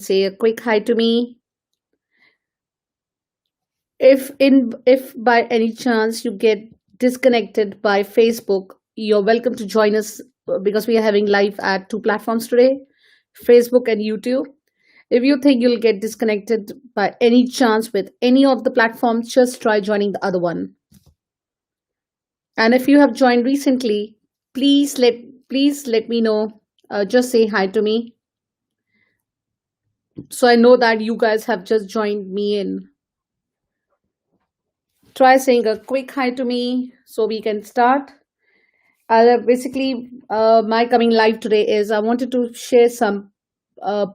say a quick hi to me. If by any chance you get disconnected by Facebook, you're welcome to join us because we are having live at two platforms today, Facebook and YouTube. If you think you'll get disconnected by any chance with any of the platforms, just try joining the other one. And if you have joined recently, please let please let me know. Just say hi to me so I know that you guys have just joined me in. Try saying a quick hi to me so we can start. My coming live today is I wanted to share some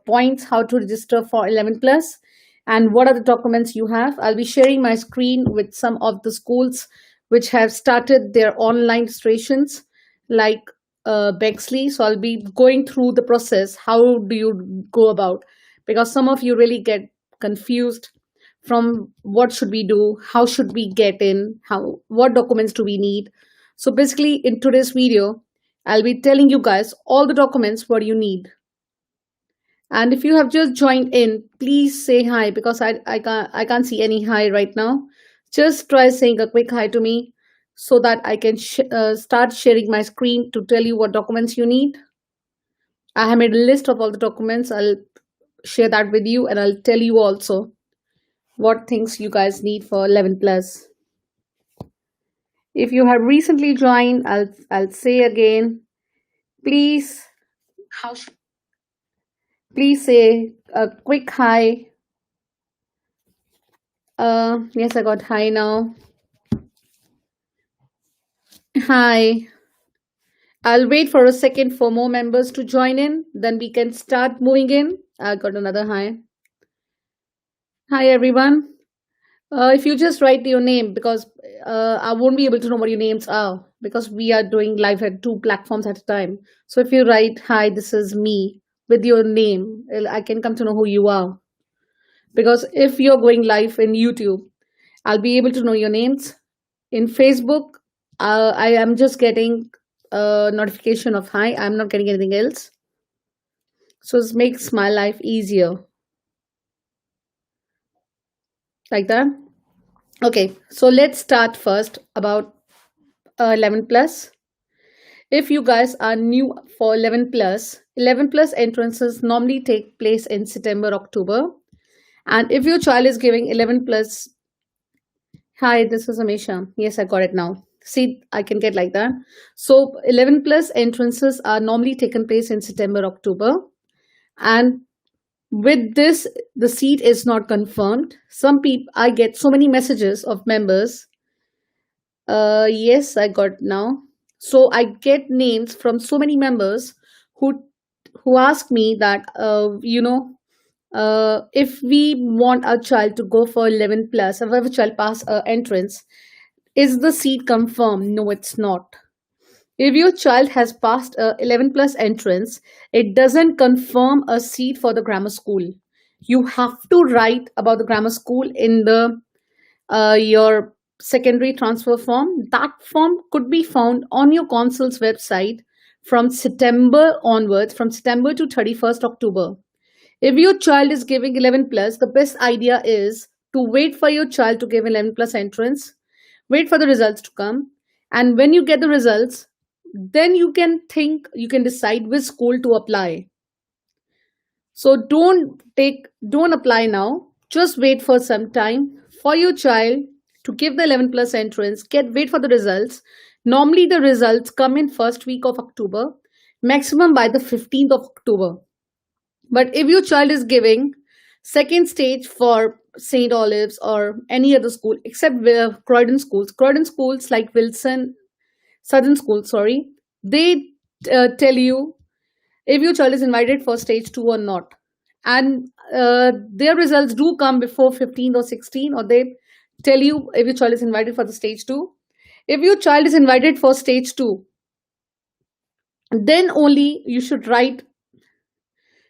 points how to register for 11 plus and what are the documents you have. I'll be sharing my screen with some of the schools which have started their online registrations, like Bexley. So I'll be going through the process. How do you go about? Because some of you really get confused from what should we do, how should we get in, how what documents do we need. So basically in today's video I'll be telling you guys all the documents what you need. And if you have just joined in, please say hi because I can't see any hi right now. Just try saying a quick hi to me so that I can start sharing my screen to tell you what documents you need. I have made a list of all the documents. I'll share that with you and I'll tell you also what things you guys need for 11 plus. If you have recently joined, I'll say again, please please say a quick hi. Yes, I got hi now. Hi. I'll wait for a second for more members to join in, then we can start moving in. I got another hi. Hi everyone. If you just write your name, because I won't be able to know what your names are because we are doing live at two platforms at a time. So if you write, hi, this is me with your name, I can come to know who you are. Because if you're going live in YouTube, I'll be able to know your names. In Facebook, I am just getting a notification of hi. I'm not getting anything else. So it makes my life easier. Like that. Okay, so let's start first about 11 plus. If you guys are new for 11 plus entrances normally take place in September, October. And if your child is giving 11 plus, hi, this is Amisha. Yes, I got it now. See, I can get like that. So 11 plus entrances are normally taken place in September, October. And with this, the seat is not confirmed. Some people, I get so many messages of members. Yes, I got now. So I get names from so many members who ask me that if we want our child to go for 11 plus, if a child pass entrance, is the seat confirmed? No, it's not. If your child has passed a 11 plus entrance, it doesn't confirm a seat for the grammar school. You have to write about the grammar school in the your secondary transfer form. That form could be found on your consul's website from September onwards, from September to 31st October. If your child is giving 11 plus, the best idea is to wait for your child to give 11 plus entrance, wait for the results to come, and when you get the results, then you can decide which school to apply. So don't apply now. Just wait for some time for your child to give the 11 plus entrance. Wait for the results. Normally the results come in first week of October, maximum by the 15th of October. But if your child is giving second stage for St. Olive's or any other school except Croydon schools like Wilson, Southern schools, sorry, they tell you if your child is invited for stage 2 or not. And their results do come before 15 or 16, or they tell you if your child is invited for the stage 2. If your child is invited for stage 2, then only you should write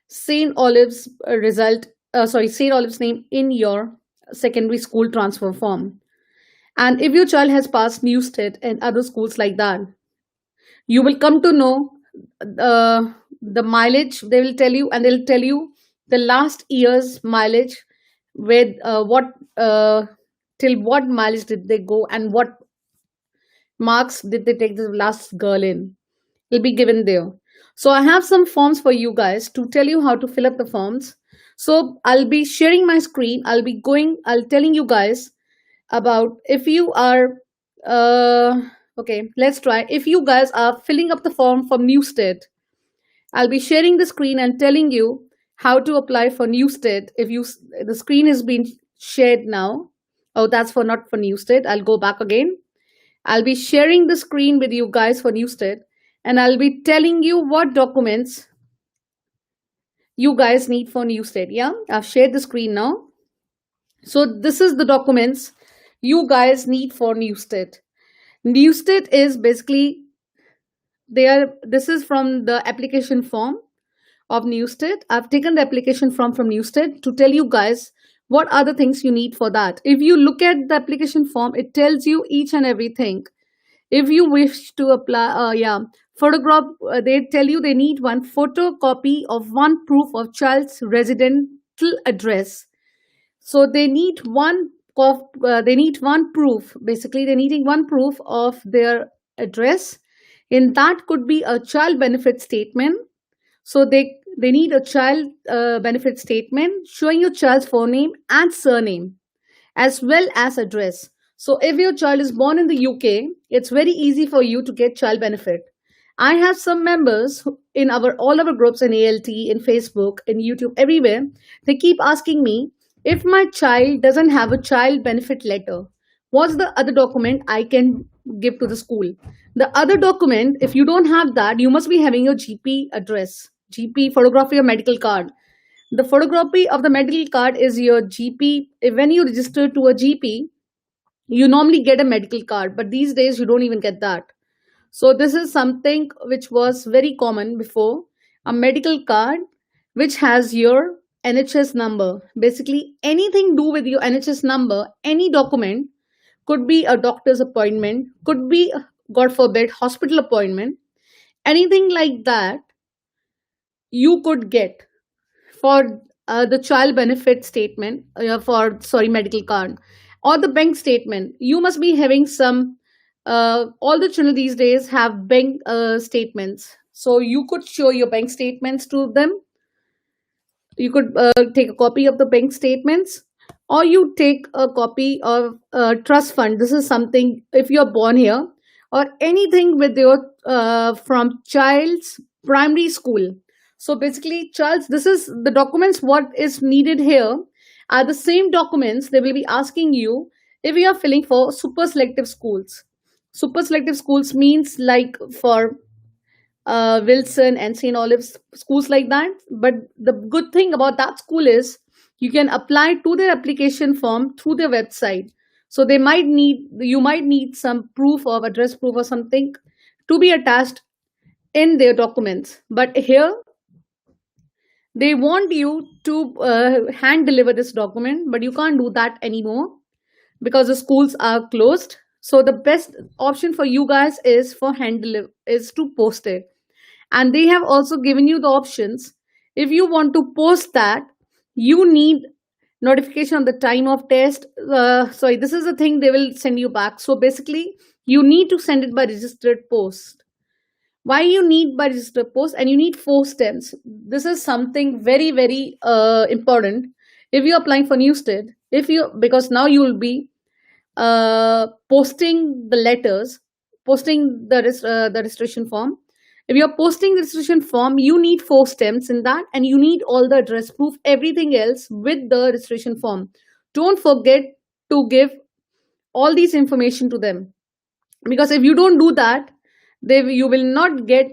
St. Olive's St. Olive's name in your secondary school transfer form. And if your child has passed Newstead and other schools like that, you will come to know the mileage they will tell you, and they'll tell you the last year's mileage, with what till what mileage did they go, and what marks did they take the last girl in. Will be given there. So I have some forms for you guys to tell you how to fill up the forms. So I'll be sharing my screen. I'll telling you guys about, if you are uh okay, let's try. If you guys are filling up the form from Newstead, I'll be sharing the screen and telling you how to apply for Newstead. If you The screen is being shared now. Oh, that's for not for Newstead. I'll go back again. I'll be sharing the screen with you guys for Newstead, and I'll be telling you what documents you guys need for Newstead. Yeah, I've shared the screen now. So this is the documents you guys need for Newstead. Newstead is basically there. This is from the application form of Newstead. I've taken the application form from Newstead to tell you guys what are the things you need for that. If you look at the application form, it tells you each and everything. If you wish to apply, photograph, they tell you they need one photocopy of one proof of child's residential address. So they need they need one proof. Basically, they're needing one proof of their address. In that could be a child benefit statement. So they need a child benefit statement showing your child's name and surname, as well as address. So if your child is born in the UK, it's very easy for you to get child benefit. I have some members in all our groups in ALT, in Facebook, in YouTube, everywhere. They keep asking me, if my child doesn't have a child benefit letter, what's the other document I can give to the school? The other document, if you don't have that, you must be having your GP address, GP photography or medical card. The photography of the medical card is your GP. When you register to a GP, you normally get a medical card, but these days you don't even get that. So this is something which was very common before, a medical card which has your NHS number. Basically, anything do with your NHS number, any document, could be a doctor's appointment, could be, God forbid, hospital appointment, anything like that you could get for the child benefit statement, for sorry, medical card, or the bank statement. You must be having some. All the children these days have bank statements, so you could show your bank statements to them. You could take a copy of the bank statements, or you take a copy of trust fund. This is something, if you're born here, or anything with your from child's primary school. So basically, child's, this is the documents. What is needed here are the same documents they will be asking you if you are filling for super selective schools. Super selective schools means like for Wilson and St. Olive's, schools like that. But the good thing about that school is you can apply to their application form through their website. So you might need some proof of address, proof or something to be attached in their documents. But here they want you to hand deliver this document, but you can't do that anymore because the schools are closed. So the best option for you guys is for is to post it. And they have also given you the options. If you want to post that, you need notification on the time of test. Sorry, this is the thing they will send you back. So basically, you need to send it by registered post. Why you need by registered post? And you need 4 stamps. This is something very, very important. If you're applying for Newstead, because now you will be posting the letters, posting the registration form. If you're posting the registration form, you need 4 stamps in that, and you need all the address proof, everything else with the registration form. Don't forget to give all these information to them, because if you don't do that, you will not get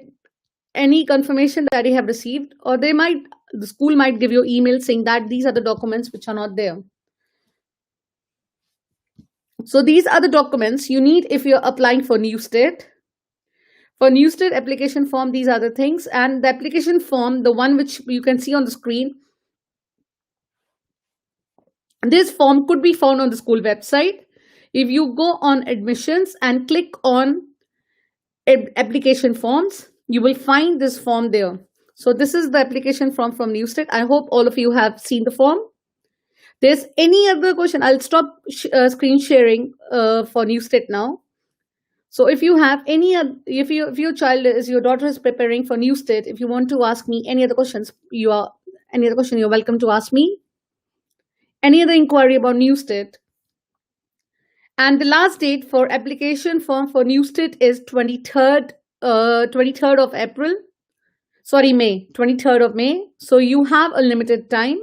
any confirmation that you have received, or the school might give you email saying that these are the documents which are not there. So these are the documents you need if you're applying for Newstead. For Newstead application form, these are the things. And the application form, the one which you can see on the screen, this form could be found on the school website. If you go on admissions and click on application forms, you will find this form there. So this is the application form from Newstead. I hope all of you have seen the form. There's any other question? I'll stop screen sharing for Newstead now. So if you have any, if your child is, your daughter is preparing for Newstead, if you want to ask me any other questions, any other question, you're welcome to ask me. Any other inquiry about Newstead? And the last date for application form for Newstead is 23rd of April. Sorry, May, 23rd of May. So you have a limited time.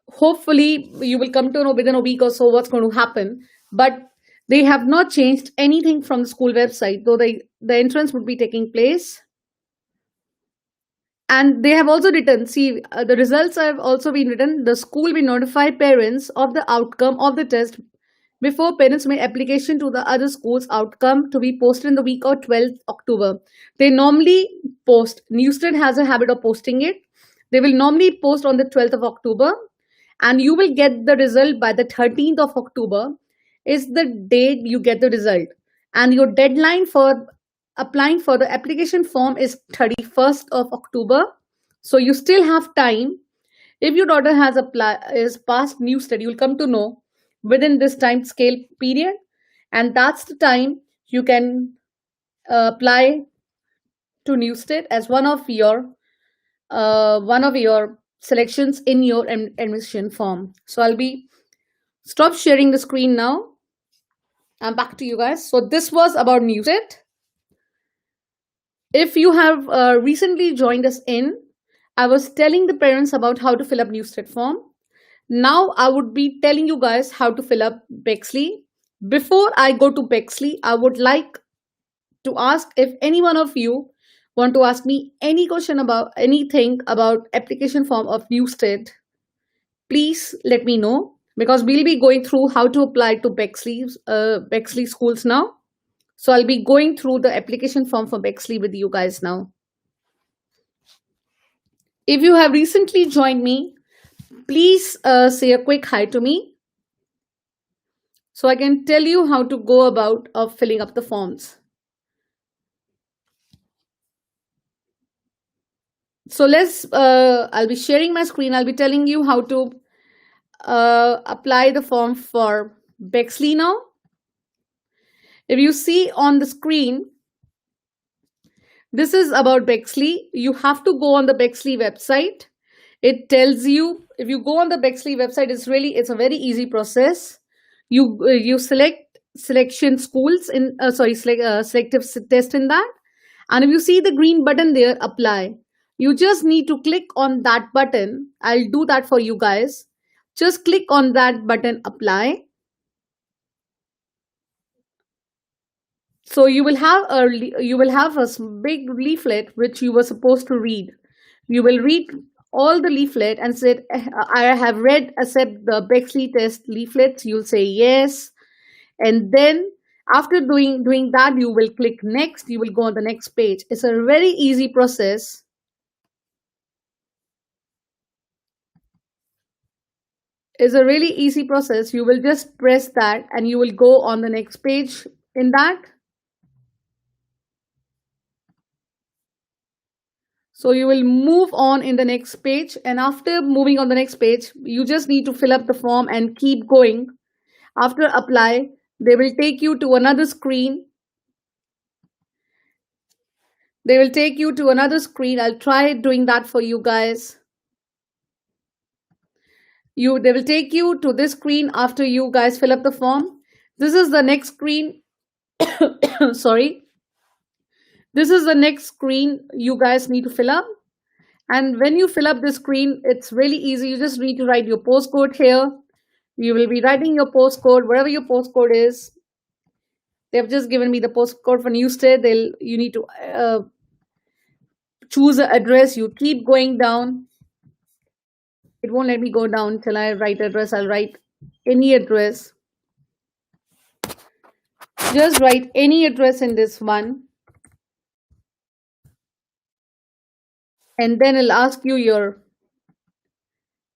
Hopefully, you will come to know within a week or so what's going to happen. But they have not changed anything from the school website, though the entrance would be taking place. And they have also written, see, the results have also been written. The school will notify parents of the outcome of the test before parents make application to the other school's outcome to be posted in the week of 12th October. They normally post, Newstead has a habit of posting it. They will normally post on the 12th of October, and you will get the result by the 13th of October is the date you get the result. And your deadline for applying for the application form is 31st of October. So you still have time. If your daughter has passed Newstead, you'll come to know within this time scale period, and that's the time you can apply to Newstead as one of your selections in your admission form. So I'll be stop sharing the screen now. I'm back to you guys. So this was about Newstead. If you have recently joined us in, I was telling the parents about how to fill up Newstead form. Now I would be telling you guys how to fill up Bexley. Before I go to Bexley, I would like to ask if any one of you want to ask me any question about anything about application form of Newstead, please let me know, because we'll be going through how to apply to Bexley schools now. So I'll be going through the application form for Bexley with you guys now. If you have recently joined me, please say a quick hi to me so I can tell you how to go about filling up the forms. So I'll be sharing my screen. I'll be telling you how to apply the form for Bexley now. If you see on the screen, this is about Bexley. You have to go on the Bexley website. It tells you, if you go on the Bexley website, it's a very easy process. You select selection schools in selective test in that, and if you see the green button there, apply. You just need to click on that button. I'll do that for you guys. Just click on that button, apply. So you will have a big leaflet which you were supposed to read. You will read all the leaflet and say, I have read accept the Bexley test leaflets. You'll say yes. And then after doing that, you will click next. You will go on the next page. It's a very easy process. It's a really easy process. You will just press that and you will go on the next page in that. So you will move on in the next page, and after moving on the next page, you just need to fill up the form and keep going. After apply, they will take you to another screen. I'll try doing that for you guys. They will take you to this screen after you guys fill up the form. This is the next screen. Sorry. This is the next screen you guys need to fill up. And when you fill up this screen, it's really easy. You just need to write your postcode here. You will be writing your postcode, wherever your postcode is. They have just given me the postcode for Newstead. You need to choose an address. You keep going down. It won't let me go down till I write address. I'll write any address. Just write any address in this one. And then it'll ask you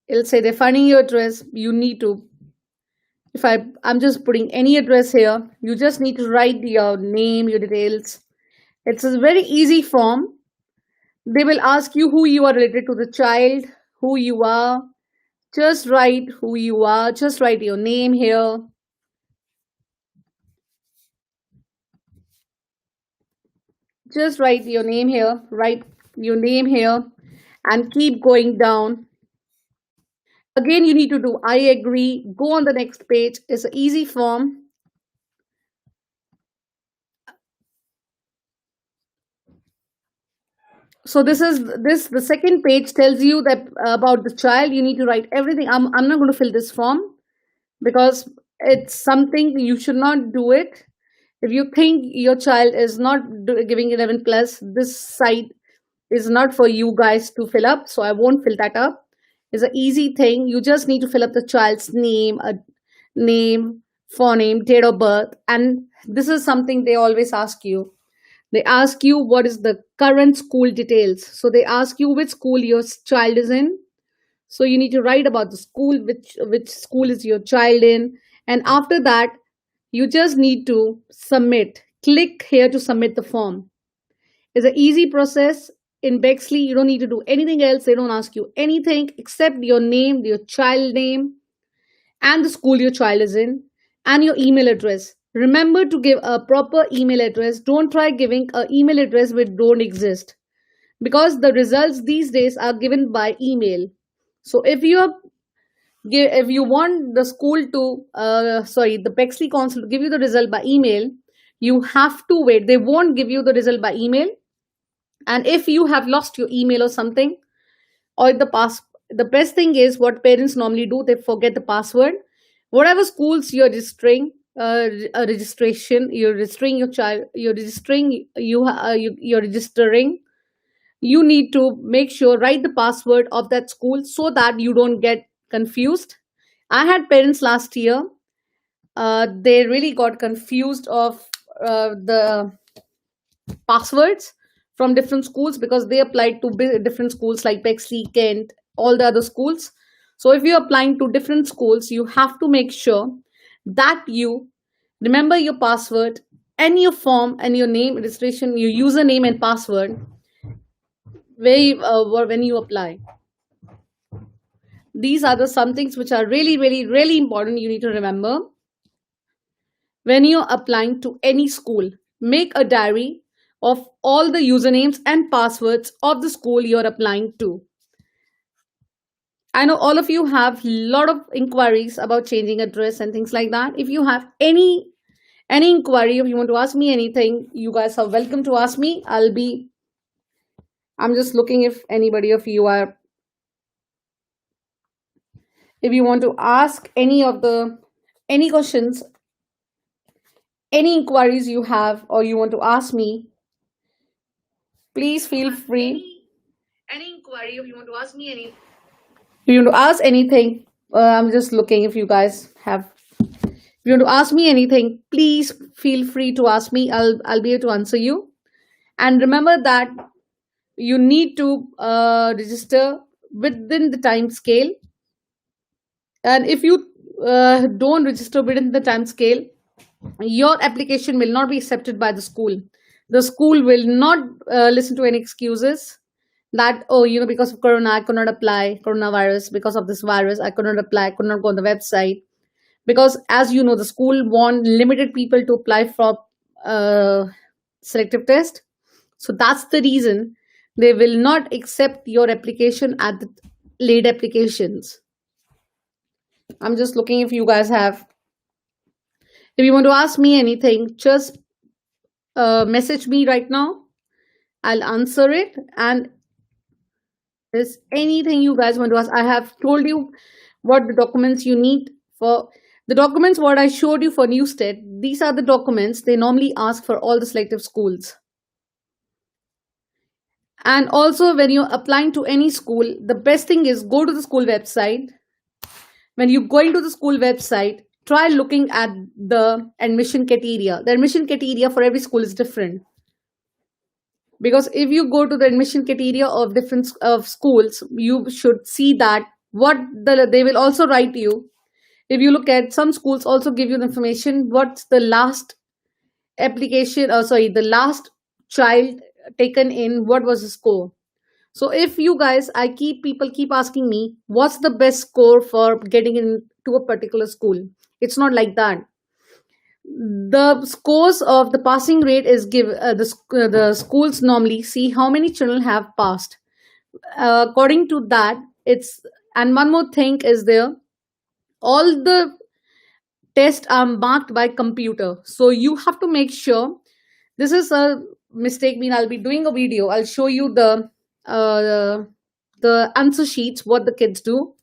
it'll say they're finding your address. You need to, I'm just putting any address here. You just need to write your name, your details. It's a very easy form. They will ask you who you are related to the child, who you are. Just write who you are, just write your name here. Just write your name here, write your name here, and keep going down. Again, you need to do I agree, go on the next page. It's an easy form. So this the second page tells you that about the child. You need to write everything. I'm not going to fill this form because it's something you should not do it. If you think your child is not giving 11 plus, this site is not for you guys to fill up, so I won't fill that up. It's an easy thing. You just need to fill up the child's name, a name, phoneme, date of birth, and this is something they always ask you. They ask you what is the current school details. So they ask you which school your child is in. So you need to write about the school, which school is your child in, and after that, you just need to submit. Click here to submit the form. It's an easy process. In Bexley, you don't need to do anything else. They don't ask you anything except your name, your child name, and the school your child is in, and your email address. Remember to give a proper email address. Don't try giving an email address which don't exist because the results these days are given by email. So if you want the school to the Bexley Council to give you the result by email, you have to wait. They won't give you the result by email. And if you have lost your email or something, or the best thing is what parents normally do, they forget the password. Whatever schools you're registering, a registration, you're registering your child, you're registering, you're registering, you need to make sure write the password of that school so that you don't get confused. I had parents last year, they really got confused of the passwords from different schools because they applied to different schools like Bexley, Kent, all the other schools. So if you're applying to different schools, you have to make sure that you remember your password and your form and your name registration, your username and password when you apply. These are the some things which are really, really, really important. You need to remember when you're applying to any school. Make a diary of all the usernames and passwords of the school you're applying to. I know all of you have a lot of inquiries about changing address and things like that. If you have any inquiry, if you want to ask me anything, you guys are welcome to ask me. I'm just looking if anybody of you are, if you want to ask any questions, any inquiries you have, or you want to ask me, please feel free. Any inquiry, if you want to ask me any, if you want to ask anything, I'm just looking if you guys have. If you want to ask me anything, please feel free to ask me. I'll be able to answer you. And remember that you need to register within the time scale. And if you don't register within the time scale, your application will not be accepted by the school. The school will not listen to any excuses that, oh, because of corona I could not apply, coronavirus, because of this virus I could not apply, I could not go on the website. Because as you know, the school want limited people to apply for selective test. So that's the reason they will not accept your application at the late applications. I'm just looking if you guys have, if you want to ask me anything, just message me right now. I'll answer it. And if there's anything you guys want to ask, I have told you what the documents you need for the documents what I showed you for Newstead. These are the documents they normally ask for all the selective schools. And also when you're applying to any school, the best thing is go to the school website. When you're going to the school website, try looking at the admission criteria. The admission criteria for every school is different. Because if you go to the admission criteria of different of schools, you should see that they will also write you. If you look at some schools also give you the information what's the last application, the last child taken in, what was the score. So if you guys, I keep people keep asking me, what's the best score for getting into a particular school? It's not like that. The scores of the passing rate is the schools normally see how many children have passed. According to that, it's and one more thing is there. All the tests are marked by computer, so you have to make sure. This is a mistake. Mean I'll be doing a video. I'll show you uh, the answer sheets, what the kids do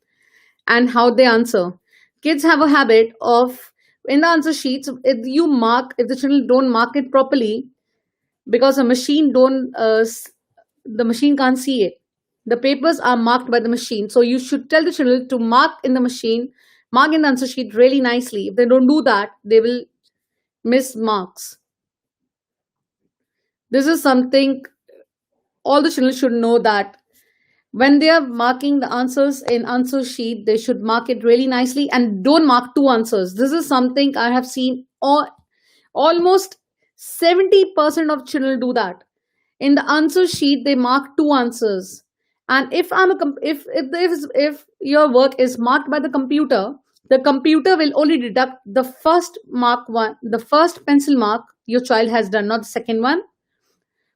and how they answer. Kids have a habit of in the answer sheets. If the children don't mark it properly, because a machine don't the machine can't see it. The papers are marked by the machine, so you should tell the children to mark in the machine, mark in the answer sheet really nicely. If they don't do that, they will miss marks. This is something all the children should know, that when they are marking the answers in answer sheet, they should mark it really nicely and don't mark two answers. This is something I have seen almost 70% of children do that. In the answer sheet, they mark two answers. And if I'm a if your work is marked by the computer will only deduct the first mark one, the first pencil mark your child has done, not the second one.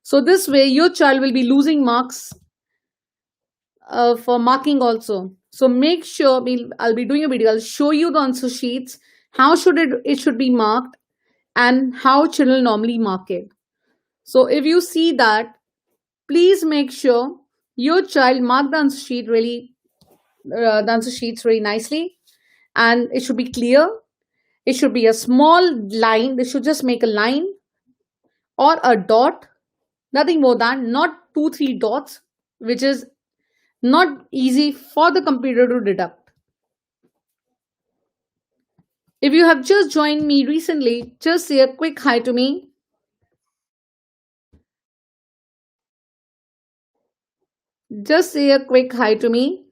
So this way, your child will be losing marks for marking also. So make sure I'll be doing a video. I'll show you the answer sheets, how should it should be marked, and how children normally mark it. So if you see that, please make sure your child mark the answer sheets really nicely, and it should be clear. It should be a small line. They should just make a line or a dot, nothing more than, not two, three dots, which is not easy for the computer to deduct. If you have just joined me recently, just say a quick hi to me. Just say a quick hi to me.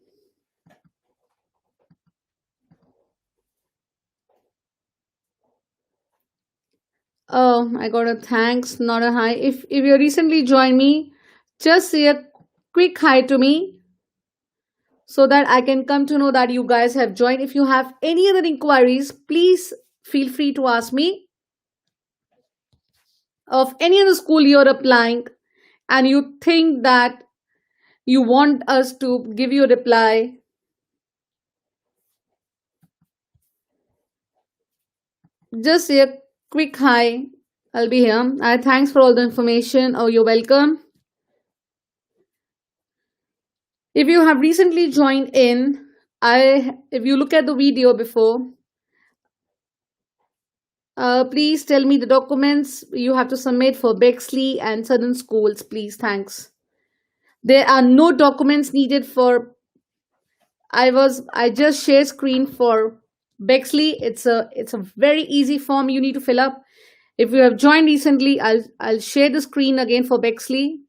Oh, I got a thanks, not a hi. If you recently joined me, just say a quick hi to me so that I can come to know that you guys have joined. If you have any other inquiries, please feel free to ask me. Of any other school you're applying and you think that you want us to give you a reply, just say a quick hi. I'll be here. Thanks for all the information. Oh, you're welcome. If you have recently joined in, if you look at the video before, please tell me the documents you have to submit for Bexley and certain schools, please. Thanks. There are no documents needed for. I just share screen for Bexley. It's a very easy form you need to fill up. If you have joined recently, I'll share the screen again for Bexley.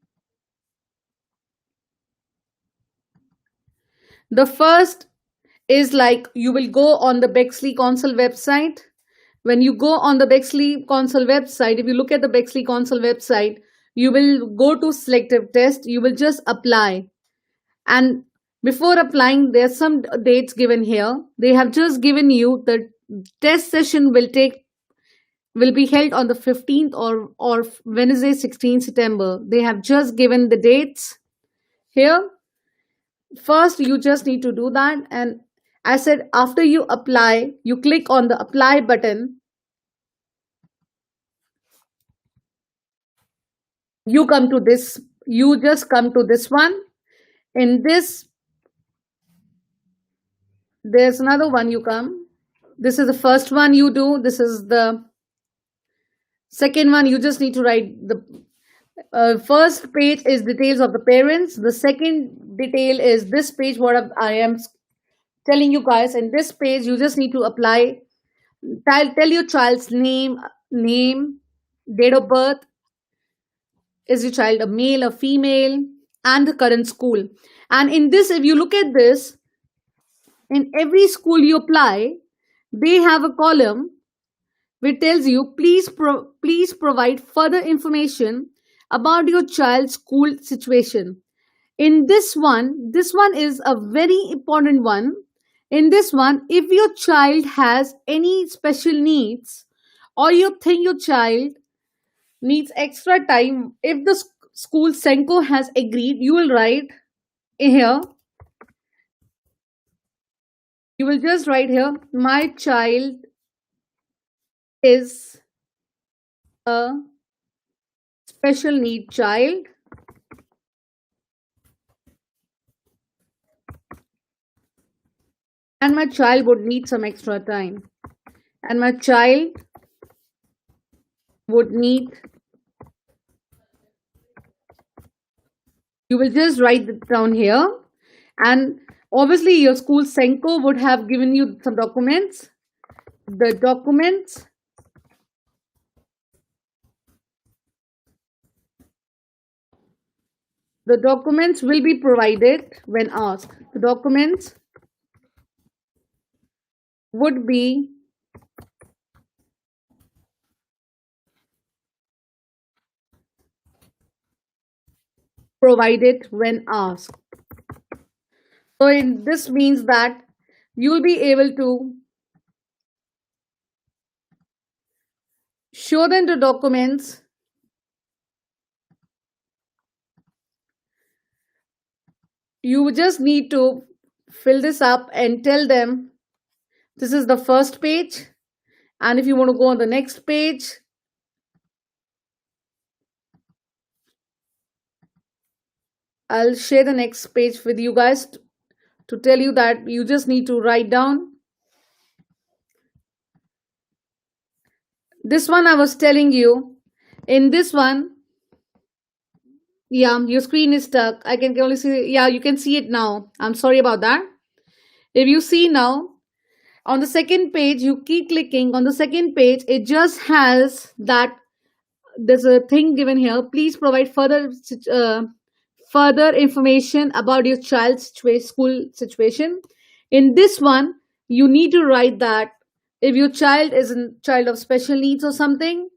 The first is like you will go on the Bexley Council website. When you go on the Bexley Council website, if you look at the Bexley Council website, you will go to selective test. You will just apply. And before applying, there's some dates given here. They have just given you the test session will be held on the 15th or Wednesday, 16th September. They have just given the dates here. First, you just need to do that. And I said, after you apply, you click on the apply button. You just come to this one. In this, there's another one you come. This is the first one you do. This is the second one. You just need to write the first page is details of the parents. The second detail is this page, what I am telling you guys. In this page, you just need to apply. Tell your child's name, date of birth. Is your child a male or female? And the current school. And in this, if you look at this, in every school you apply, they have a column which tells you please provide further information about your child's school situation. In this one is a very important one. In this one, if your child has any special needs, or you think your child needs extra time, if the school senko has agreed, you will write here, you will just write here, my child is a special need child, and my child would need some extra time, and my child would need, you will just write it down here. And obviously your school senko would have given you some documents. The documents will be provided when asked. The documents would be provided when asked. So this means that you will be able to show them the documents. You just need to fill this up and tell them this is the first page, and if you want to go on the next page, I'll share the next page with you guys to tell you that you just need to write down. This one I was telling you. In this one, yeah, your screen is stuck. I can only see, yeah, you can see it now. I'm sorry about that. If you see now, on the second page, you keep clicking on the second page, it just has that there's a thing given here. Please provide further information about your child's school situation. In this one, you need to write that if your child is a child of special needs or something,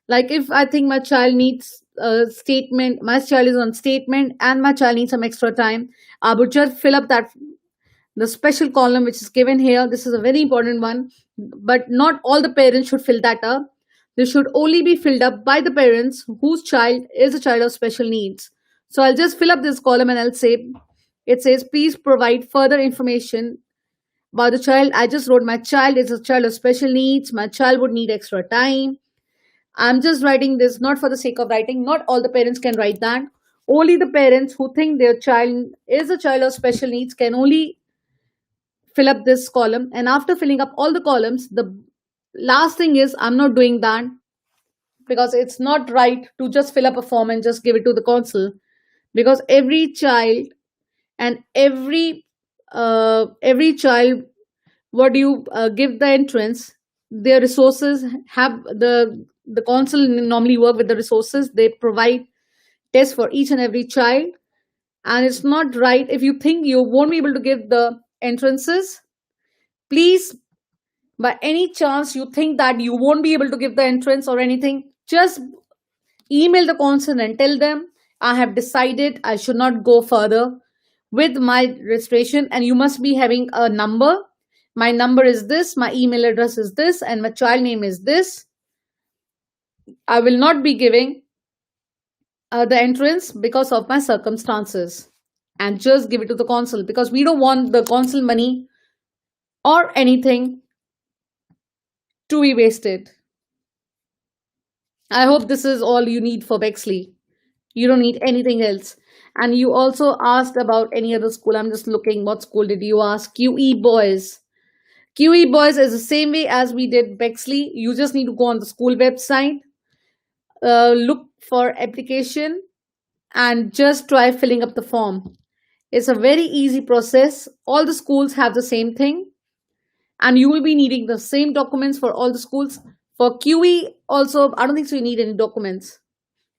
like if I think my child needs a statement, my child is on statement, and my child needs some extra time, I would just fill up that the special column which is given here. This is a very important one, but not all the parents should fill that up. This should only be filled up by the parents whose child is a child of special needs. So I'll just fill up this column and I'll say, it says, please provide further information about the child. I just wrote, my child is a child of special needs. My child would need extra time. I'm just writing this not for the sake of writing. Not all the parents can write that. Only the parents who think their child is a child of special needs can only fill up this column. And after filling up all the columns, the last thing is, I'm not doing that because it's not right to just fill up a form and just give it to the consul, because every child and every child, what do you give the entrance, their resources have the consul normally work with the resources they provide tests for each and every child. And it's not right, if you think you won't be able to give the entrances, please, by any chance you think that you won't be able to give the entrance or anything, just email the consul and tell them, I have decided I should not go further with my registration, and you must be having a number. My number is this, my email address is this, and my child name is this. I will not be giving the entrance because of my circumstances, and just give it to the consul, because we don't want the consul money or anything to be wasted. I hope this is all you need for Bexley. You don't need anything else. And you also asked about any other school. I'm just looking, what school did you ask? QE Boys. QE Boys is the same way as we did Bexley. You just need to go on the school website, look for application, and just try filling up the form. It's a very easy process. All the schools have the same thing, and you will be needing the same documents for all the schools. For QE also, I don't think so you need any documents.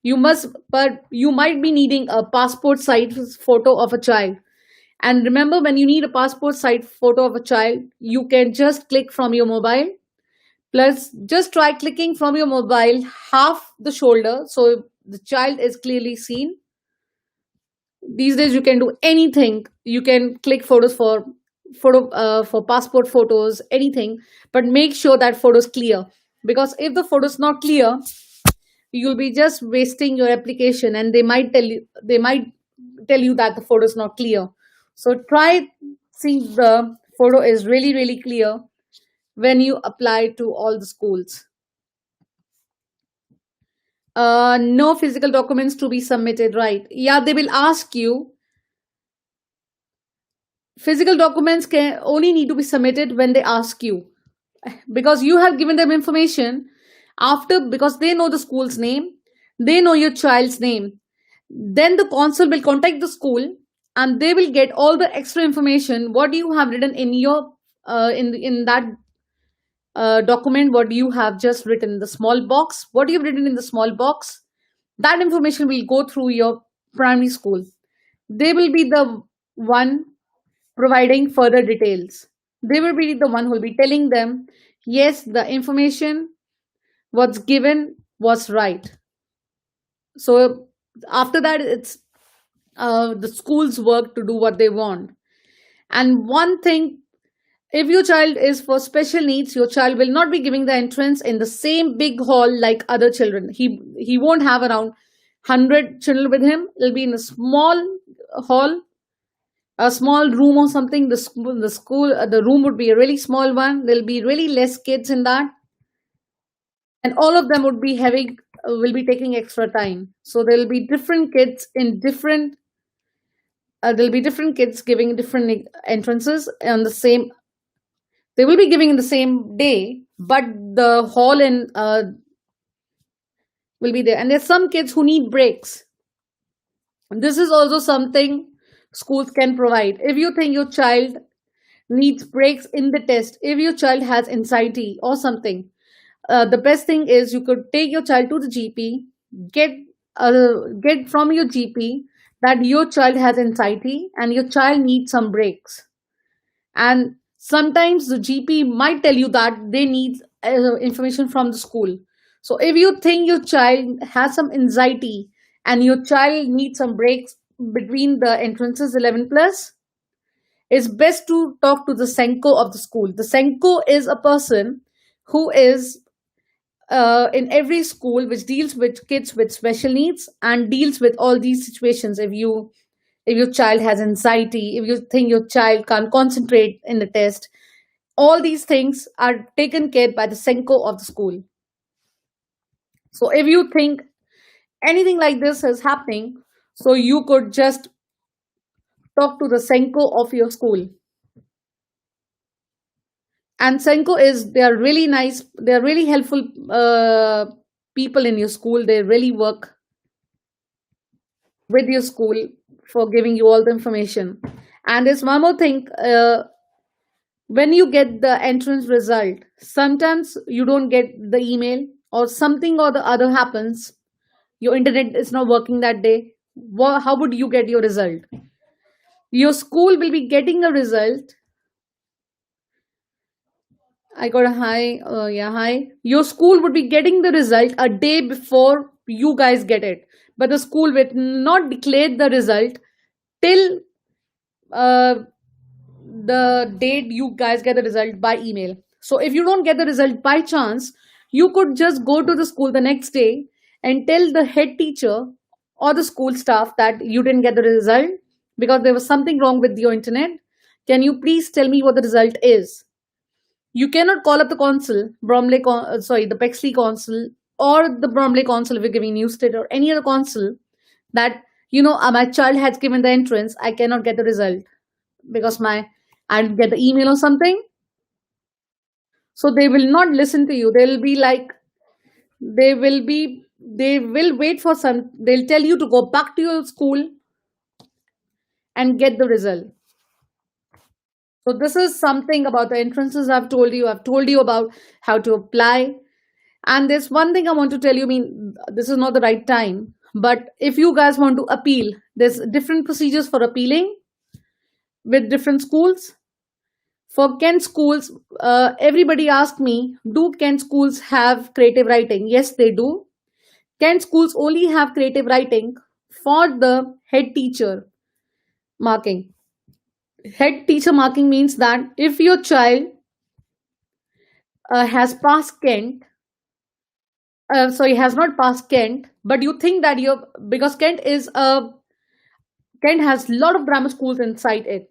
You must, but you might be needing a passport size photo of a child. And remember, when you need a passport size photo of a child, you can just click from your mobile. Plus, just try clicking from your mobile half the shoulder so the child is clearly seen. These days you can do anything. You can click photos for for passport photos, anything, but make sure that photo is clear, because if the photo is not clear, you'll be just wasting your application, and they might tell you that the photo is not clear. So try, see the photo is really really clear when you apply to all the schools. No physical documents to be submitted, right? Yeah, they will ask you. Physical documents can only need to be submitted when they ask you, because you have given them information after, because they know the school's name, they know your child's name. Then the consul will contact the school, and they will get all the extra information what you have written in your in that document, what you have just written, the small box, what you've written in the small box. That information will go through your primary school. They will be the one providing further details. They will be the one who will be telling them, yes, the information what's given was right. So after that, it's the school's work to do what they want. And one thing, if your child is for special needs, your child will not be giving the entrance in the same big hall like other children. He won't have around 100 children with him. It'll be in a small hall, a small room or something. The room would be a really small one. There'll be really less kids in that, and all of them would be having will be taking extra time. So there'll be different kids in different. There'll be different kids giving different entrances on the same. They will be giving in the same day, but the hall and will be there. And there's some kids who need breaks. This is also something schools can provide. If you think your child needs breaks in the test, if your child has anxiety or something, the best thing is you could take your child to the GP, get get from your GP that your child has anxiety and your child needs some breaks. And sometimes the GP might tell you that they need information from the school. So if you think your child has some anxiety and your child needs some breaks between the entrances 11 plus, it's best to talk to the Senko of the school. The Senko is a person who is in every school which deals with kids with special needs and deals with all these situations. If your child has anxiety, if you think your child can't concentrate in the test, all these things are taken care by the Senko of the school. So if you think anything like this is happening, so you could just talk to the Senko of your school. And Senko is, they are really nice, they are really helpful people in your school. They really work with your school for giving you all the information. And there's one more thing. When you get the entrance result, sometimes you don't get the email or something or the other happens. Your internet is not working that day. How would you get your result? Your school will be getting a result. I got a high. Yeah, high. Your school would be getting the result a day before you guys get it, but the school will not declare the result till uh, the date you guys get the result by email. So if you don't get the result by chance, you could just go to the school the next day and tell the head teacher or the school staff that you didn't get the result because there was something wrong with your internet. Can you please tell me what the result is? You cannot call up the consul, the Bexley consul or the Bromley consul if you're giving Newstead or any other consul that my child has given the entrance. I cannot get the result because I didn't get the email or something. So they will not listen to you. They'll be like, they will wait for some. They'll tell you to go back to your school and get the result. So this is something about the entrances I've told you. I've told you about how to apply. And there's one thing I want to tell you. I mean, this is not the right time, but if you guys want to appeal, there's different procedures for appealing with different schools. For Kent schools, everybody asked me, do Kent schools have creative writing? Yes, they do. Kent schools only have creative writing for the head teacher marking. Head teacher marking means that if your child has passed Kent, sorry, has not passed Kent, but you think that you, because Kent has a lot of grammar schools inside it,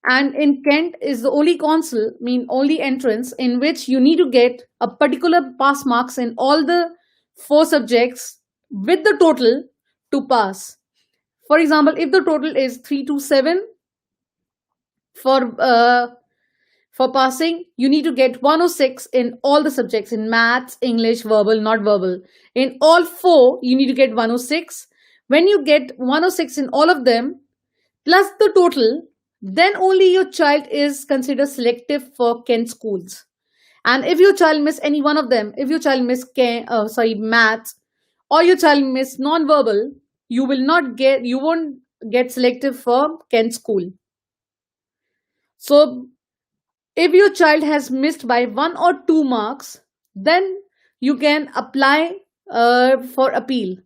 and in Kent is the only council, mean only entrance in which you need to get a particular pass marks in all the four subjects with the total to pass. For example, if the total is 327 for for passing, you need to get 106 in all the subjects, in maths, English, verbal, not verbal. In all four, you need to get 106. When you get 106 in all of them, plus the total, then only your child is considered selective for Kent schools. And if your child miss any one of them, if your child miss maths, or your child miss non-verbal, you won't get selective for Kent school. So if your child has missed by 1 or 2 marks, then you can apply for appeal.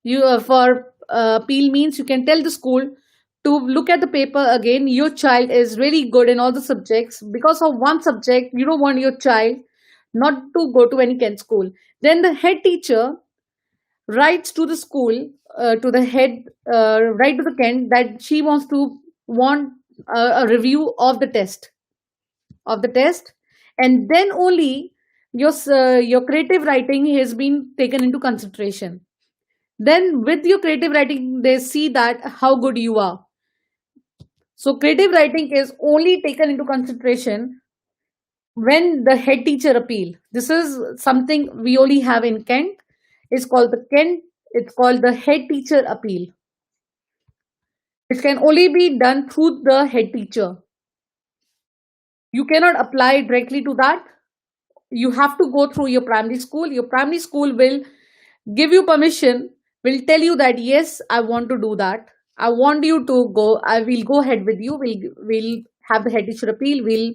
You for appeal means you can tell the school to look at the paper again. Your child is really good in all the subjects. Because of one subject, you don't want your child not to go to any Kent school. Then the head teacher writes to the school, to the head, write to the Kent that she want a review of the test, and then only your creative writing has been taken into consideration. Then with your creative writing, they see that how good you are. So creative writing is only taken into consideration when the head teacher appeal. This is something we only have in Kent. It's called the head teacher appeal. It can only be done through the head teacher. You cannot apply directly to that. You have to go through your primary school. Your primary school will give you permission, will tell you that yes, I want to do that. I want you to go. I will go ahead with you. We'll have the head teacher appeal. We'll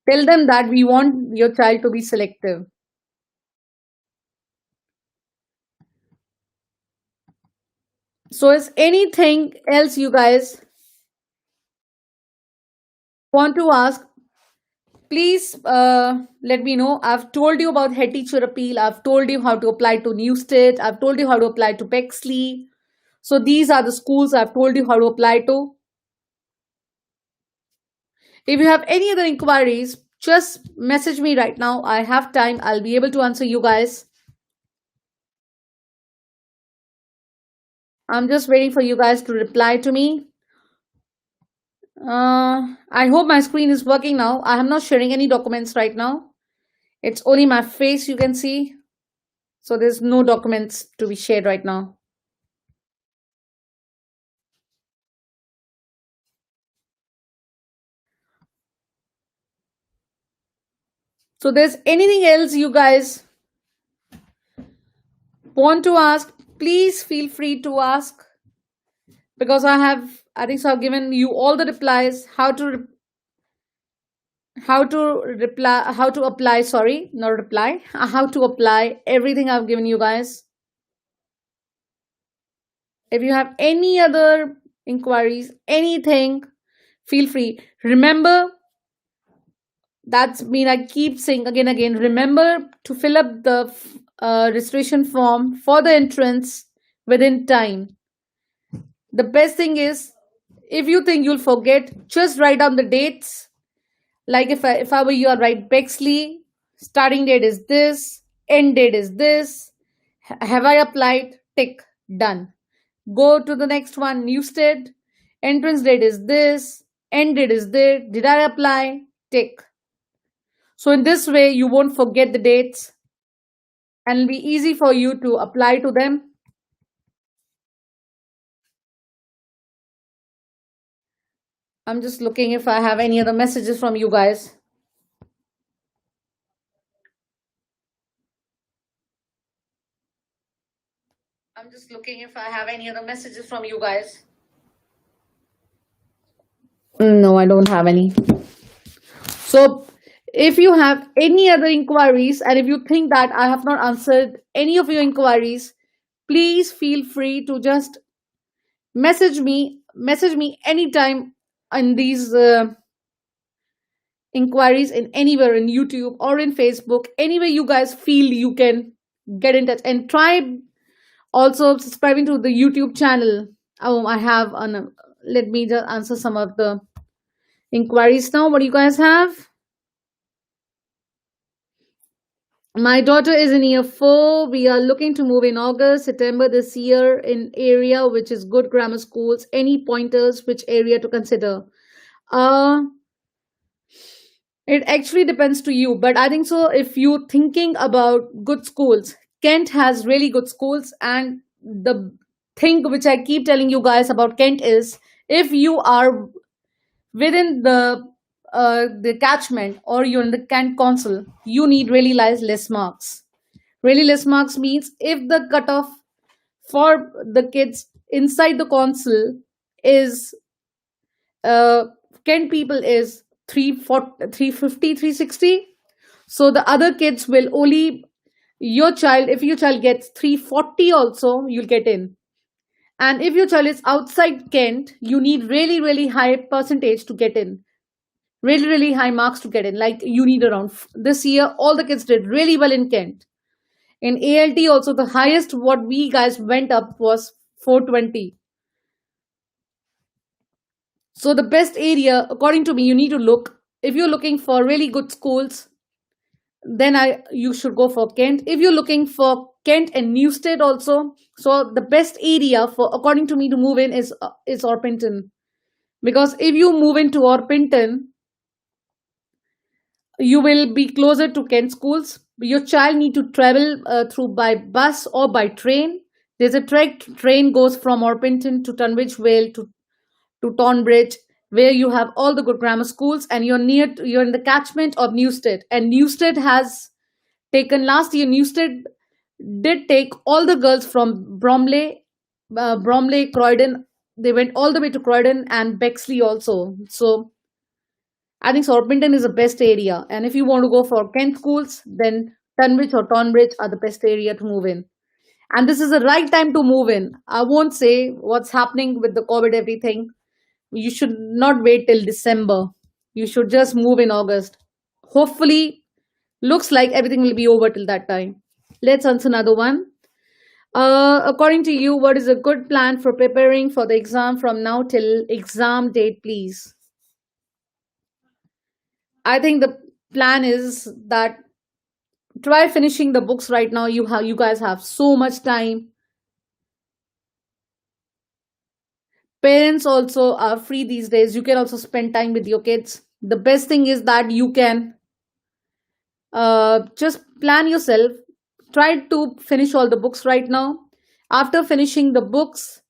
tell them that we want your child to be selective. So is anything else you guys want to ask? Please let me know. I've told you about head teacher appeal. I've told you how to apply to Newstead. I've told you how to apply to Bexley. So these are the schools I've told you how to apply to. If you have any other inquiries, just message me right now. I have time. I'll be able to answer you guys. I'm just waiting for you guys to reply to me. I hope my screen is working now. I am not sharing any documents right now. It's only my face you can see. So there's no documents to be shared right now. So there's anything else you guys want to ask, please feel free to ask. Because I think so I've given you all the replies, how to apply, sorry, not reply, how to apply, everything I've given you guys. If you have any other inquiries, anything, feel free. Remember, that's mean I keep saying again, remember to fill up the registration form for the entrance within time. The best thing is, if you think you'll forget, just write down the dates. Like if I were you, I'd write Bexley, starting date is this, end date is this. Have I applied? Tick, done. Go to the next one, Newstead, entrance date is this, end date is there. Did I apply? Tick. So in this way, you won't forget the dates and it'll be easy for you to apply to them. I'm just looking if I have any other messages from you guys. I'm just looking if I have any other messages from you guys. No, I don't have any. So if you have any other inquiries and if you think that I have not answered any of your inquiries, please feel free to just message me message me anytime in these inquiries, in anywhere in YouTube or in Facebook, anywhere you guys feel you can get in touch, and try also subscribing to the YouTube channel. Oh, I have on. Let me just answer some of the inquiries now. What do you guys have? My daughter is in year 4. We are looking to move in August, September this year in area which is good grammar schools. Any pointers which area to consider? Uh, it actually depends to you, but I think so. If you're thinking about good schools, Kent has really good schools, and the thing which I keep telling you guys about Kent is, if you are within the catchment or you're in the Kent Council, you need really less marks. Really less marks means if the cutoff for the kids inside the council is uh, Kent people is 340, 350, 360. So the other kids will only, your child, if your child gets 340 also, you'll get in. And if your child is outside Kent, you need really high percentage to get in. Really high marks to get in. Like you need around, this year, all the kids did really well in Kent. In ALT also, the highest what we guys went up was 420. So the best area, according to me, you need to look. If you're looking for really good schools, then I you should go for Kent. If you're looking for Kent and Newstead also, so the best area for, according to me, to move in is Orpington, because if you move into Orpington, you will be closer to Kent schools. Your child need to travel through by bus or by train. There's a train goes from Orpington to Tunbridge Vale to Tonbridge, where you have all the good grammar schools, and you're in the catchment of Newstead. And Newstead has taken last year. Newstead did take all the girls from Bromley, Croydon. They went all the way to Croydon and Bexley also. So I think Sorpington is the best area. And if you want to go for Kent schools, then Tunbridge or Tonbridge are the best area to move in. And this is the right time to move in. I won't say what's happening with the COVID everything. You should not wait till December. You should just move in August. Hopefully, looks like everything will be over till that time. Let's answer another one. According to you, what is a good plan for preparing for the exam from now till exam date, please? I think the plan is that try finishing the books right now. You guys have so much time. Parents also are free these days. You can also spend time with your kids. The best thing is that you can just plan yourself. Try to finish all the books right now. After finishing the books,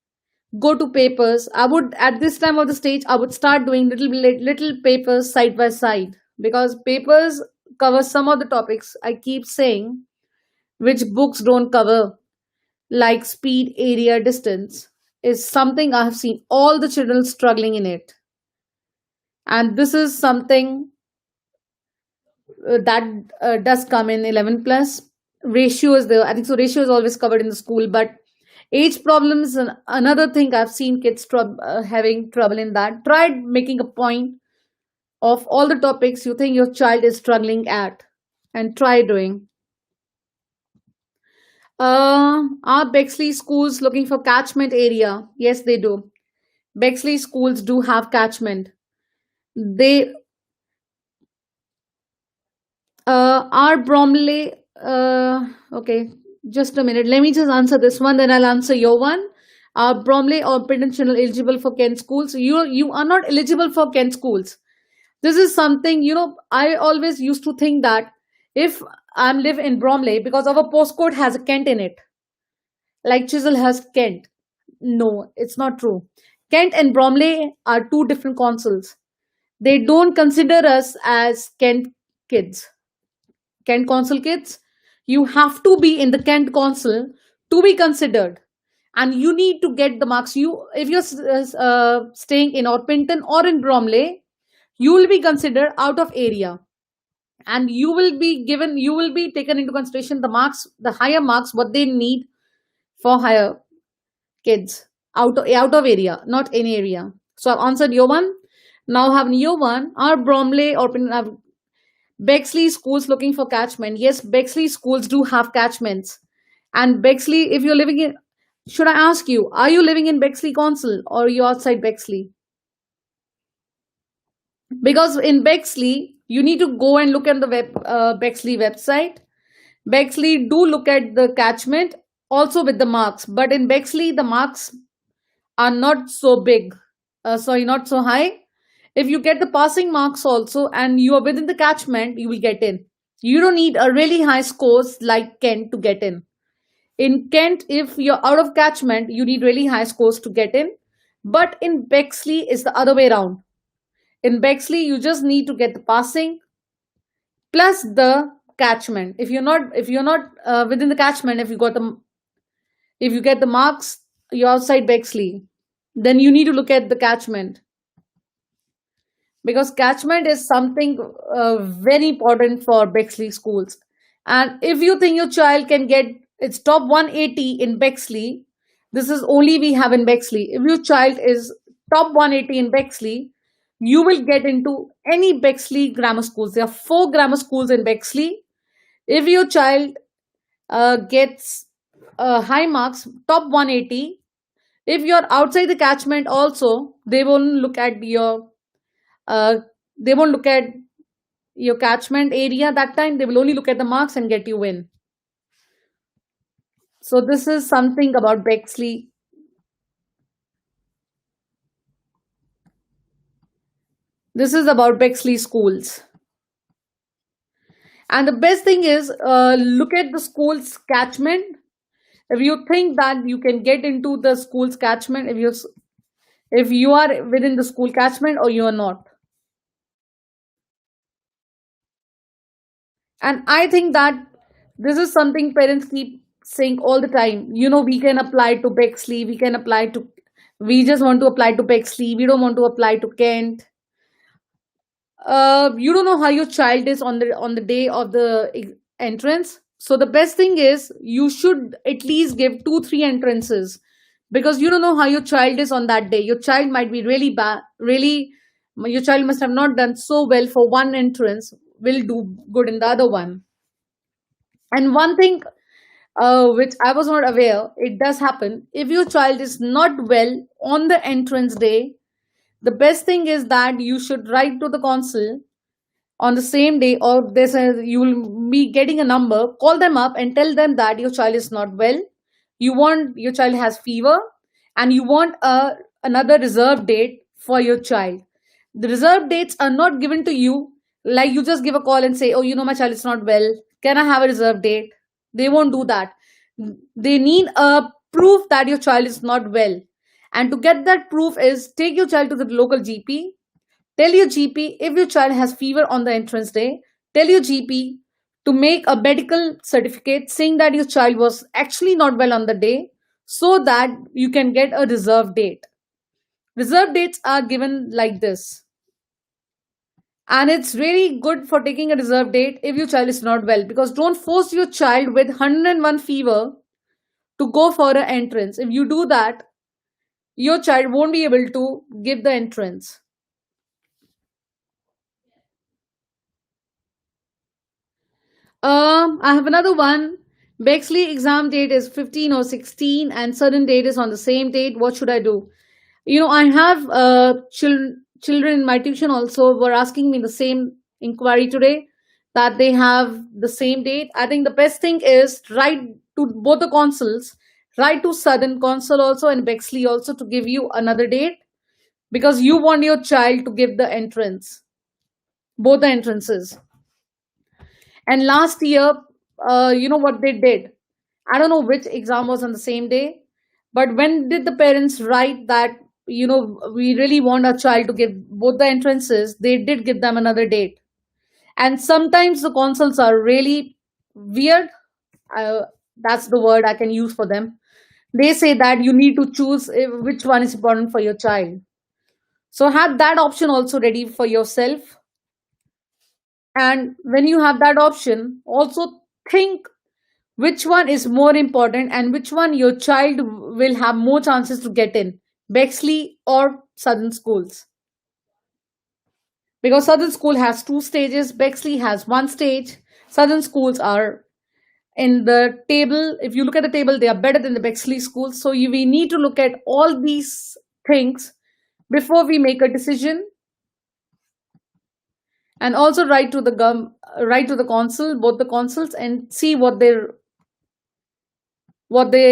go to papers. I would, at this time of the stage, I would start doing little papers side by side, because papers cover some of the topics I keep saying which books don't cover, like speed, area, distance, is something I have seen all the children struggling in it. And this is something that does come in 11 plus. Ratio is there. I think so. Ratio is always covered in the school, but age problems and another thing I've seen kids having trouble in that. Try making a point of all the topics you think your child is struggling at, and try doing. Are Bexley schools looking for catchment area? Yes, they do. Bexley schools do have catchment. They are Bromley. Okay, just a minute. Let me just answer this one, then I'll answer your one. Are Bromley or Channel eligible for Kent schools? You are not eligible for Kent schools. This is something, I always used to think that if I'm live in Bromley, because our postcode has a Kent in it, like Chisel has Kent. No, it's not true. Kent and Bromley are two different councils. They don't consider us as Kent kids. Kent council kids, you have to be in the Kent council to be considered, and you need to get the marks. You, if you're staying in Orpington or in Bromley, you will be considered out of area, and you will be taken into consideration the marks, the higher marks what they need for higher kids. out of area, not in area. So I've answered your one. Now I have your one. Are Bromley or Bexley schools looking for catchment? Yes, Bexley schools do have catchments. And Bexley, if you're living in, should I ask you, are you living in Bexley Council or are you outside Bexley? Because in Bexley, you need to go and look at the Bexley website. Bexley do look at the catchment also with the marks, but in Bexley, the marks are not so big. Sorry, not so high. If you get the passing marks also and you are within the catchment, you will get in. You don't need a really high scores like Kent to get in. In Kent, if you're out of catchment, you need really high scores to get in. But in Bexley, it's the other way around. In Bexley, you just need to get the passing plus the catchment. If you're not within the catchment, if you get the marks, you're outside Bexley. Then you need to look at the catchment, because catchment is something very important for Bexley schools. And if you think your child can get its top 180 in Bexley, this is only we have in Bexley. If your child is top 180 in Bexley, you will get into any Bexley grammar schools. There are four grammar schools in Bexley. If your child gets high marks, top 180, if you're outside the catchment also, uh, they won't look at your catchment area that time. They will only look at the marks and get you in. So this is something about Bexley. This is about Bexley schools. And the best thing is, look at the school's catchment. If you think that you can get into the school's catchment, if you are within the school catchment or you are not. And I think that this is something parents keep saying all the time. We can apply to Bexley, we just want to apply to Bexley, we don't want to apply to Kent. You don't know how your child is on the day of the entrance. So the best thing is you should at least give 2 3 entrances, because you don't know how your child is on that day. Your child might be really bad, really, your child must have not done so well for one entrance, will do good in the other one. And one thing which I was not aware, it does happen. If your child is not well on the entrance day, the best thing is that you should write to the council on the same day, or you will be getting a number. Call them up and tell them that your child is not well. Your child has fever, and you want another reserve date for your child. The reserve dates are not given to you like you just give a call and say, oh, my child is not well, can I have a reserve date? They won't do that. They need a proof that your child is not well. And to get that proof is, take your child to the local GP. Tell your GP, if your child has fever on the entrance day, tell your GP to make a medical certificate saying that your child was actually not well on the day, so that you can get a reserve date. Reserve dates are given like this. And it's really good for taking a reserve date if your child is not well, because don't force your child with 101 fever to go for an entrance. If you do that, your child won't be able to give the entrance. I have another one. Bexley exam date is 15 or 16 and certain date is on the same date. What should I do? I have children in my tuition also were asking me the same inquiry today, that they have the same date. I think the best thing is write to both the consuls, write to Southern Consul also and Bexley also to give you another date, because you want your child to give the entrance, both the entrances. And last year, you know what they did? I don't know which exam was on the same day, but when did the parents write that, we really want our child to give both the entrances, they did give them another date. And sometimes the consuls are really weird. That's the word I can use for them. They say that you need to choose which one is important for your child. So have that option also ready for yourself. And when you have that option, also think Which one is more important and which one your child will have more chances to get in? Bexley or Southern schools? Because Southern school has two stages, Bexley has one stage. Southern schools are in the table. If you look at the table, they are better than the Bexley schools. So we need to look at all these things before we make a decision, and also write to the consul, both the consuls, and see what they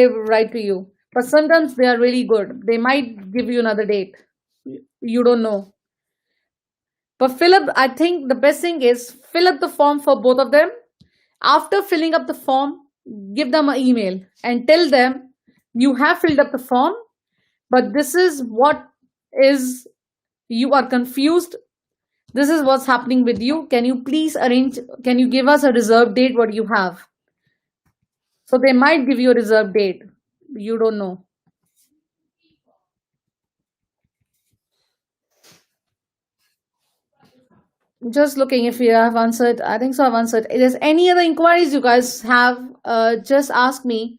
write to you. But sometimes they are really good. They might give you another date. You don't know. But fill up, I think the best thing is fill up the form for both of them. After filling up the form, give them an email and tell them you have filled up the form, but this is what is, you are confused. This is what's happening with you. Can you please arrange, can you give us a reserve date what you have? So they might give you a reserve date. You don't know. Just looking if you have answered. I think so. I've answered. If there's any other inquiries you guys have, just ask me,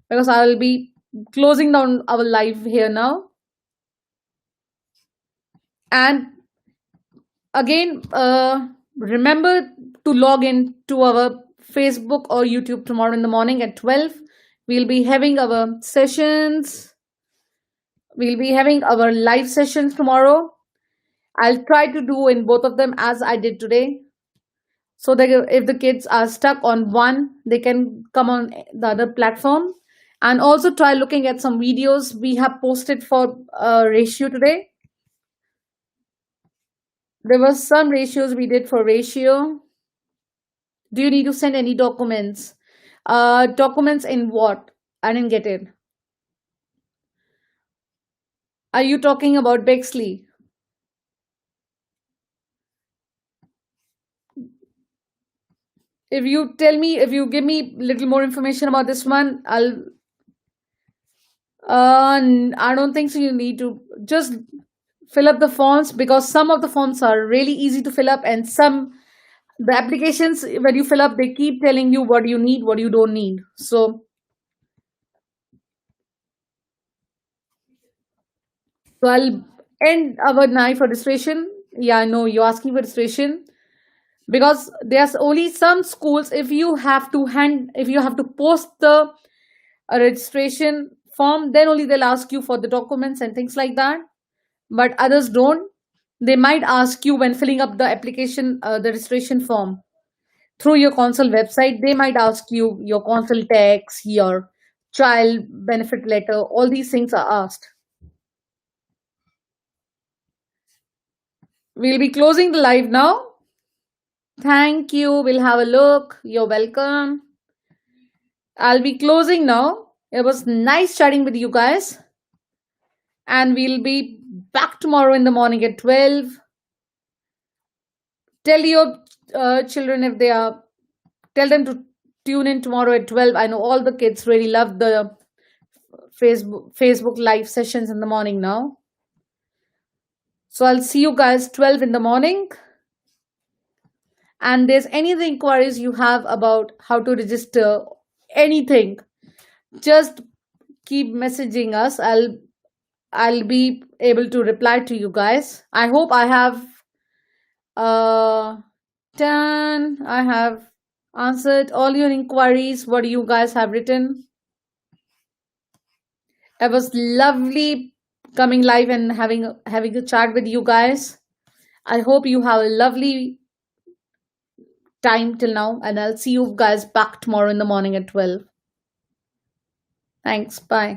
because I will be closing down our live here now. And again, remember to log in to our Facebook or YouTube tomorrow in the morning at 12. We'll be having our sessions. We'll be having our live sessions tomorrow. I'll try to do in both of them as I did today. So that if the kids are stuck on one, they can come on the other platform. And also try looking at some videos we have posted for ratio today. There were some ratios we did for ratio. Do you need to send any documents? Documents in what? I didn't get it. Are you talking about Bexley? If you tell me, if you give me little more information about this one, I don't think so. You need to just fill up the forms, because some of the forms are really easy to fill up, and some, the applications when you fill up, they keep telling you what you need, what you don't need. So I'll end our night for registration. Yeah, I know you're asking for registration, because there's only some schools, if you have to post the registration form, then only they'll ask you for the documents and things like that, but others don't. They might ask you when filling up the application, the registration form through your consul website. They might ask you your consul tax, your child benefit letter, all these things are asked. We'll be closing the live now. Thank you. We'll have a look. You're welcome. I'll be closing now. It was nice chatting with you guys. And we'll be back tomorrow in the morning at 12. Tell your children, if they are, tell them to tune in tomorrow at 12. I know all the kids really love the Facebook live sessions in the morning now. So I'll see you guys 12 in the morning. And there's any other inquiries you have about how to register, anything, just keep messaging us. I'll be able to reply to you guys. I hope I have I have answered all your inquiries, what you guys have written. It was lovely coming live and having a chat with you guys. I hope you have a lovely time till now, and I'll see you guys back tomorrow in the morning at 12. Thanks. Bye.